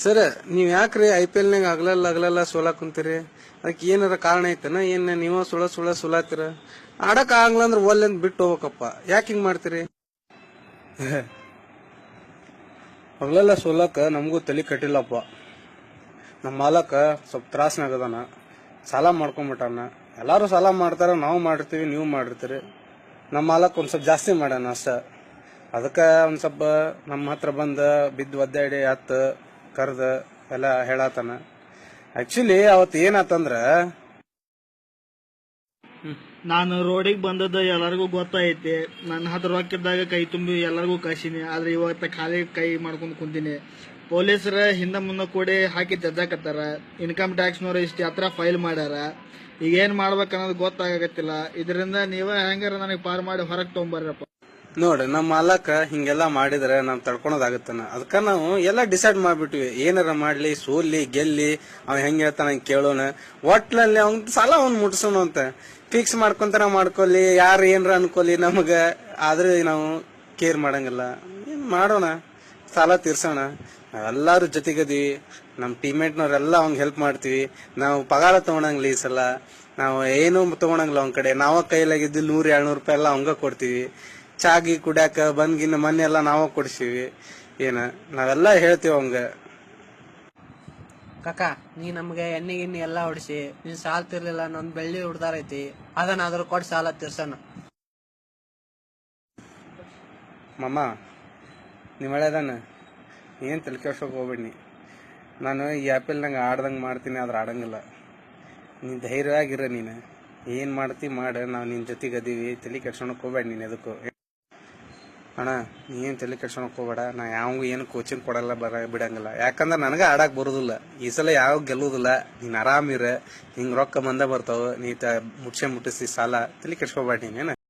Sir ನೀವ್ ಯಾಕ್ರಿ IPL ನಾಗ ಆಗ್ಲಲ್ಲ ಸೋಲಾಕ್ ಕುಂತೀರಿ? ಅದಕ್ಕೆ ಏನಾರ ಕಾರಣ ಐತನ? ಏನ್ ನೀವ ಸುಳಾತಿರ? ಆಡಕ್ ಆಗ್ಲ ಅಂದ್ರ ಒಲ್ಲೆಂದ್ ಬಿಟ್ಟು ಹೋಗ್ಬೇಕಪ್ಪ. ಯಾಕೆ ಹಿಂಗ್ ಮಾಡ್ತೀರಿ? ಹಗಲೆಲ್ಲ ಸೋಲಾಕ ನಮಗೂ ತಲೆ ಕಟ್ಟಿಲ್ಲಪ್ಪ. ನಮ್ಮ ಮಾಲಕ ಸ್ವಲ್ಪ ತ್ರಾಸ್ನಾಗದಾನ, ಸಾಲ ಮಾಡ್ಕೊಂಡ್ಬಿಟ್ಟಾನ. ಎಲ್ಲಾರು ಸಾಲ ಮಾಡ್ತಾರ, ನಾವು ಮಾಡಿರ್ತೀವಿ, ನೀವು ಮಾಡಿರ್ತೀರಿ. ನಮ್ಮ ಮಾಲಕ್ ಒಂದ್ ಸ್ವಲ್ಪ ಜಾಸ್ತಿ ಮಾಡ್ಯಾನ ಅಷ್ಟ. ಅದಕ್ಕ ಒಂದ್ ಸ್ವಲ್ಪ ನಮ್ಮ ಹತ್ರ ಬಂದ ಬಿದ್ದು ಒದ್ದಾಡಿ ಕರ್ದ ಎಲ್ಲ ಹೇಳತಾನ. ಆಕ್ಚುಲಿ ಅವತ್ ಏನಾತಂದ್ರ, ನಾನು ರೋಡಿಗೆ ಬಂದದ್ದು ಎಲ್ಲರಿಗೂ ಗೊತ್ತೈತಿ. ನನ್ನ ಹತ್ರ ರೊಕ್ಕ ಇದ್ದಾಗ ಕೈ ತುಂಬಿ ಎಲ್ಲರಿಗೂ ಕಳ್ಸೀನಿ. ಆದ್ರೆ ಇವತ್ತ ಖಾಲಿ ಕೈ ಮಾಡ್ಕೊಂಡು ಕುಂತೀನಿ. ಪೊಲೀಸರ ಹಿಂದ ಮುಂದೆ ಕೂಡಿ ಹಾಕಿ ಜಜ್ಜಾಕತ್ತಾರ. ಇನ್ಕಮ್ ಟ್ಯಾಕ್ಸ್ನವ್ರು ಇಷ್ಟು ಹತ್ರ ಫೈಲ್ ಮಾಡ್ಯಾರ. ಈಗ ಏನ್ ಮಾಡ್ಬೇಕನ್ನೋದು ಗೊತ್ತಾಗತ್ತಿಲ್ಲ. ಇದರಿಂದ ನೀವೇ ಹೆಂಗಾರ ನನಗೆ ಪಾರ್ ಮಾಡಿ ಹೊರಗೆ ತೊಗೊಂಬರ್ರಪ್ಪ. ನೋಡ್ರಿ ನಮ್ಮ ಮಾಲಕ ಹಿಂಗೆಲ್ಲಾ ಮಾಡಿದ್ರೆ ನಾವ್ ತಡ್ಕೊಳೋದಾಗತ್ತನ. ಅದಕ್ಕ ನಾವು ಎಲ್ಲಾ ಡಿಸೈಡ್ ಮಾಡ್ಬಿಟ್ವಿ, ಏನಾರ ಮಾಡ್ಲಿ, ಸೋಲಿ ಗೆಲ್ಲಿ, ಅವ್ ಹೆಂಗ್ ಹೇಳ್ತಾನ ಹಂಗ್ ಕೇಳೋಣ. ಒಟ್ಲಲ್ಲಿ ಅವ್ನ್ ಸಾಲ ಅವ್ನ್ ಮುಟ್ಸೋಣ ಅಂತ ಫಿಕ್ಸ್ ಮಾಡ್ಕೊಂತಾರ. ಮಾಡ್ಕೊಲಿ, ಯಾರು ಏನ್ರ ಅನ್ಕೊಲಿ, ನಮಗ ಆದ್ರೆ ನಾವು ಕೇರ್ ಮಾಡಂಗಿಲ್ಲ. ಏನ್ ಮಾಡೋಣ, ಸಾಲ ತೀರ್ಸೋಣ. ಎಲ್ಲಾರು ಜೊತೆಗದೀವಿ. ನಮ್ ಟೀಮ್ಮೇಟ್ನವ್ರೆಲ್ಲ ಅವ್ನ್ ಹೆಲ್ಪ್ ಮಾಡ್ತೀವಿ. ನಾವು ಪಗಾರ ತಗೊಳಂಗಿಲ್ಲ ಈ ಸಲ. ನಾವು ಏನು ತಗೊಳಂಗಿಲ್ಲ ಅವ್ನ ಕಡೆ. ನಾವ ಕೈಲಾಗಿದ್ದು 100-200 ರೂಪಾಯಿ ಎಲ್ಲ ಅವಂಗ ಕೊಡ್ತೀವಿ. ಚಾಗಿ ಕುಡ್ಯಾಕ ಬಂದ್ಗಿನ್ನ ಮನೆ ಎಲ್ಲ ನಾವ ಕೊಡ್ಸಿವಿ. ನಾವೆಲ್ಲ ಹೇಳ್ತೀವಿ ಅವಂಗ. ಕಾಕ, ನೀ ನಮ್ಗೆ ಎಣ್ಣೆ ಗಿಣ್ಣೆ ಎಲ್ಲಾ ಹೊಡಿಸಿ ನೀನ್ ಸಾಲ ತಿರ್ಲಿಲ್ಲ. ನೊಂದ್ ಬೆಳ್ಳಿ ಹುಡ್ದಾರ ಐತಿ, ಅದನ್ನಾದ್ರೂ ಕೊಟ್ಟು ಸಾಲ ತೀರ್ಸೋಣ. ಮಾಮ, ನೀವ್ ಒಳ್ಳೆದಾನ, ಏನ್ ತಲೆ ಕೆಡ್ಸೋಕ್ ಹೋಗ್ಬೇಡಿ. ನಾನು ಈ ಆಪಲ್ನಾಗ ಆಡ್ದಂಗ್ ಮಾಡ್ತೀನಿ, ಆದ್ರೆ ಆಡಂಗಿಲ್ಲ. ನೀನ್ ಧೈರ್ಯವಾಗಿರ. ನೀನು ಏನ್ ಮಾಡ್ತಿ ಮಾಡ, ನಾವ್ ನಿನ್ ಜೊತೆಗೆ ಅದೀವಿ. ತಲೆ ಕೆಡ್ಸೋಣಕ್ ಹೋಗ್ಬೇಡ ನೀನ್ ಎದಕ್ಕೂ. ಅಣ್ಣ, ನೀ ಏನ್ ತಲೆ ಕೆಡ್ಸೋಣಕ್ ಹೋಗ್ಬೇಡ. ನಾ ಯಾವ ಏನು ಕೋಚಿಂಗ್ ಕೊಡಲ್ಲ, ಬಿಡಂಗಿಲ್ಲ. ಯಾಕಂದ್ರ ನನಗ ಆಡಾಕ್ ಬರುದಿಲ್ಲ. ಈ ಸಲ ಯಾವ ಗೆಲ್ಲುದಿಲ್ಲ. ನೀನ್ ಆರಾಮಿರ, ಹಿಂಗ್ ರೊಕ್ಕ ಬಂದ ಬರ್ತಾವ. ನೀ ಮುಟ್ಟಿಸಿ ಸಾಲ. ತಲೆ ಕೆಡ್ಸ್ಕೊಬೇಡ ನೀನೇನ.